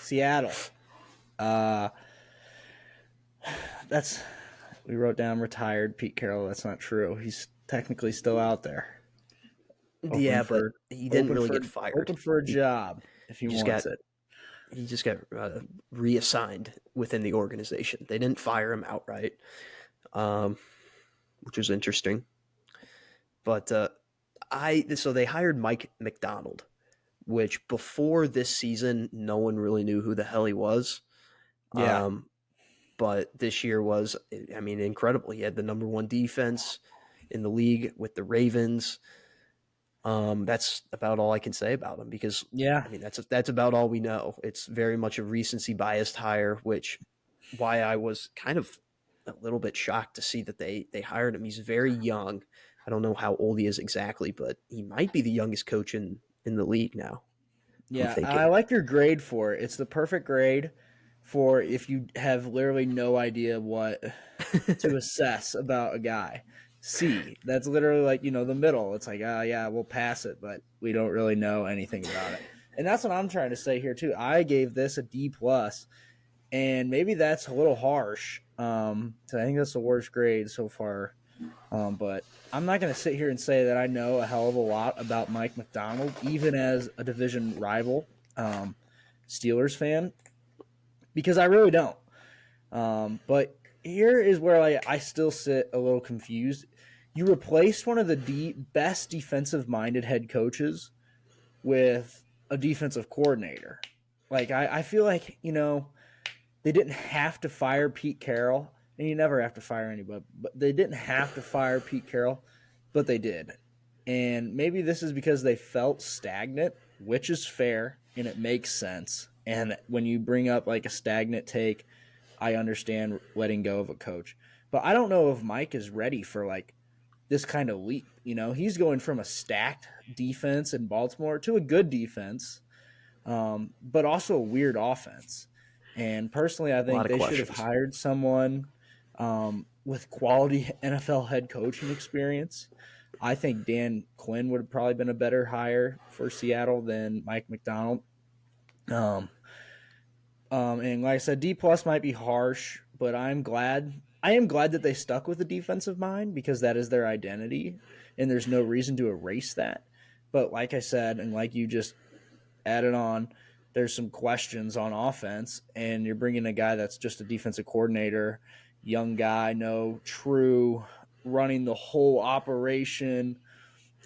Seattle. We wrote down retired Pete Carroll. That's not true. He's technically still out there, Yeah, but he didn't really get fired. open for a job if he wants it. He just got reassigned within the organization. They didn't fire him outright, which was interesting. But so they hired Mike MacDonald, which before this season, no one really knew who the hell he was. Yeah. But this year was, I mean, incredible. He had the number one defense in the league with the Ravens. That's about all I can say about him because, I mean, that's about all we know. It's very much a recency biased hire, why I was kind of a little bit shocked to see that they hired him. He's very young. I don't know how old he is exactly, but he might be the youngest coach in the league now. Yeah, I like your grade for it. It's the perfect grade for if you have literally no idea what to assess about a guy. C. That's literally like, the middle. It's like, yeah, we'll pass it, but we don't really know anything about it. And that's what I'm trying to say here, too. I gave this a D+, and maybe that's a little harsh. So I think that's the worst grade so far. But I'm not going to sit here and say that I know a hell of a lot about Mike MacDonald, even as a division rival Steelers fan, because I really don't. But here is where I still sit a little confused. You replaced one of the best defensive-minded head coaches with a defensive coordinator. I feel like, they didn't have to fire Pete Carroll, and you never have to fire anybody, but they didn't have to fire Pete Carroll, but they did. And maybe this is because they felt stagnant, which is fair, and it makes sense. And when you bring up a stagnant take, I understand letting go of a coach. But I don't know if Mike is ready for this kind of leap. He's going from a stacked defense in Baltimore to a good defense, but also a weird offense. And personally, I think they should have hired someone with quality NFL head coaching experience. I think Dan Quinn would have probably been a better hire for Seattle than Mike MacDonald. And like I said, D+ might be harsh, but I am glad that they stuck with the defensive mind because that is their identity, and there's no reason to erase that. But like I said, and like you just added on, there's some questions on offense, and you're bringing a guy that's just a defensive coordinator, young guy, no true running the whole operation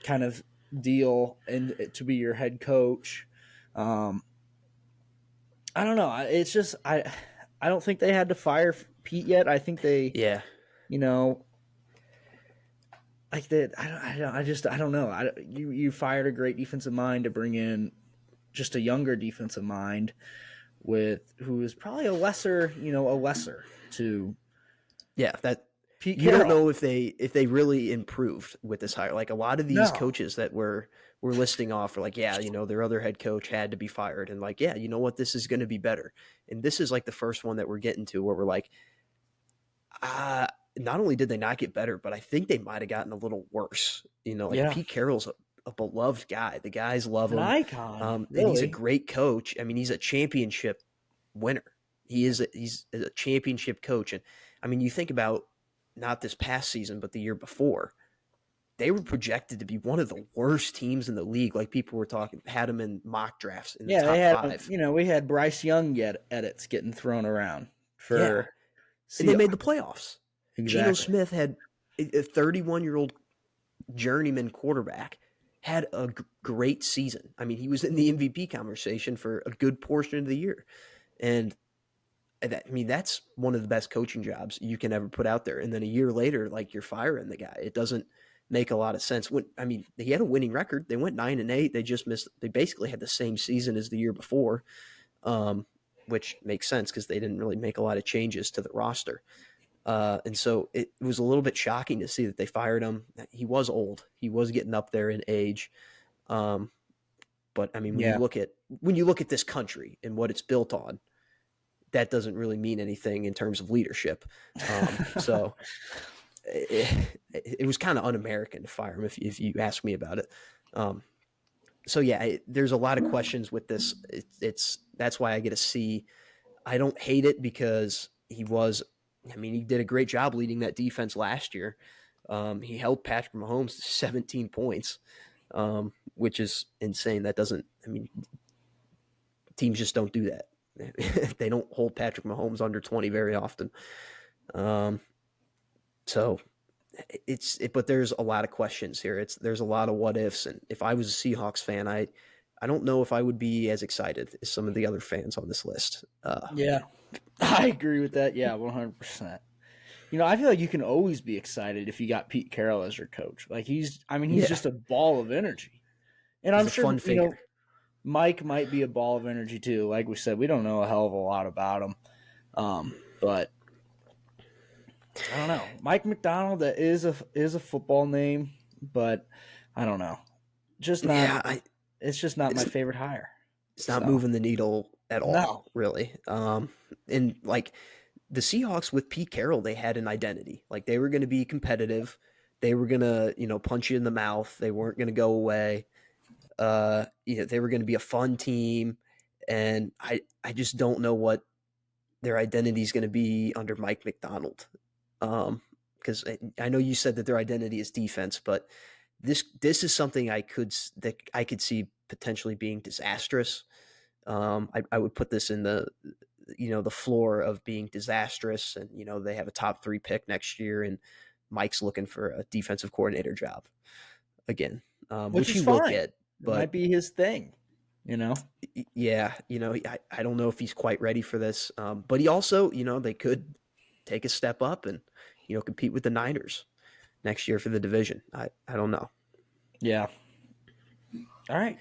kind of deal, and to be your head coach. I don't know. It's just I don't think they had to fire Pete yet. I think they, like that. I don't know. You fired a great defensive mind to bring in just a younger defensive mind who is probably a lesser to. Yeah, that Pete you Carroll. don't know if they really improved with this hire. Like a lot of these coaches that we're listing off are their other head coach had to be fired, and you know what, this is going to be better. And this is the first one that we're getting to where we're not only did they not get better, but I think they might have gotten a little worse. Pete Carroll's a beloved guy. The guys love him. An icon. Really. And he's a great coach. I mean, he's a championship winner. He's a championship coach. And I mean, you think about not this past season, but the year before, they were projected to be one of the worst teams in the league. Like people were had them in mock drafts in the top 5. We had Bryce Young edits getting thrown around for. And they made the playoffs. Exactly. Geno Smith had a 31-year-old journeyman quarterback, had a great season. I mean, he was in the MVP conversation for a good portion of the year. And that's one of the best coaching jobs you can ever put out there. And then a year later, you're firing the guy. It doesn't make a lot of sense. He had a winning record. They went 9-8. They just missed. They basically had the same season as the year before, which makes sense because they didn't really make a lot of changes to the roster. And so it was a little bit shocking to see that they fired him. He was old. He was getting up there in age. But I mean, when you look at this country and what it's built on, that doesn't really mean anything in terms of leadership. So it was kind of un-American to fire him if you ask me about it. So yeah, there's a lot of questions with this. It's that's why I get a C. I don't hate it because he did a great job leading that defense last year. He held Patrick Mahomes to 17 points, which is insane. That doesn't, I mean, teams just don't do that. They don't hold Patrick Mahomes under 20 very often. Um, so but there's a lot of questions here. There's a lot of what ifs, and if I was a Seahawks fan, I don't know if I would be as excited as some of the other fans on this list. Yeah, I agree with that. Yeah, 100%. I feel like you can always be excited if you got Pete Carroll as your coach. Like he's Yeah, just a ball of energy. And he's I'm a fun sure, figure. Mike might be a ball of energy too. Like we said, we don't know a hell of a lot about him. But I don't know. Mike MacDonald, that is a football name, but I don't know. Just not Yeah, it's just not my it's favorite hire. it's not So moving the needle at no. all, really. And like the Seahawks with Pete Carroll, they had an identity. Like they were going to be competitive. They were going to, punch you in the mouth. They weren't going to go away. They were going to be a fun team. And I just don't know what their identity is going to be under Mike MacDonald. Because I know you said that their identity is defense, but this is something that I could see potentially being disastrous. I would put this in the floor of being disastrous, and they have a top 3 pick next year, and Mike's looking for a defensive coordinator job again, Which which is he will fine. get. It might But be his thing, you know? yeah, I don't know if he's quite ready for this. But he also, they could take a step up and compete with the Niners next year for the division. I don't know. Yeah. All right.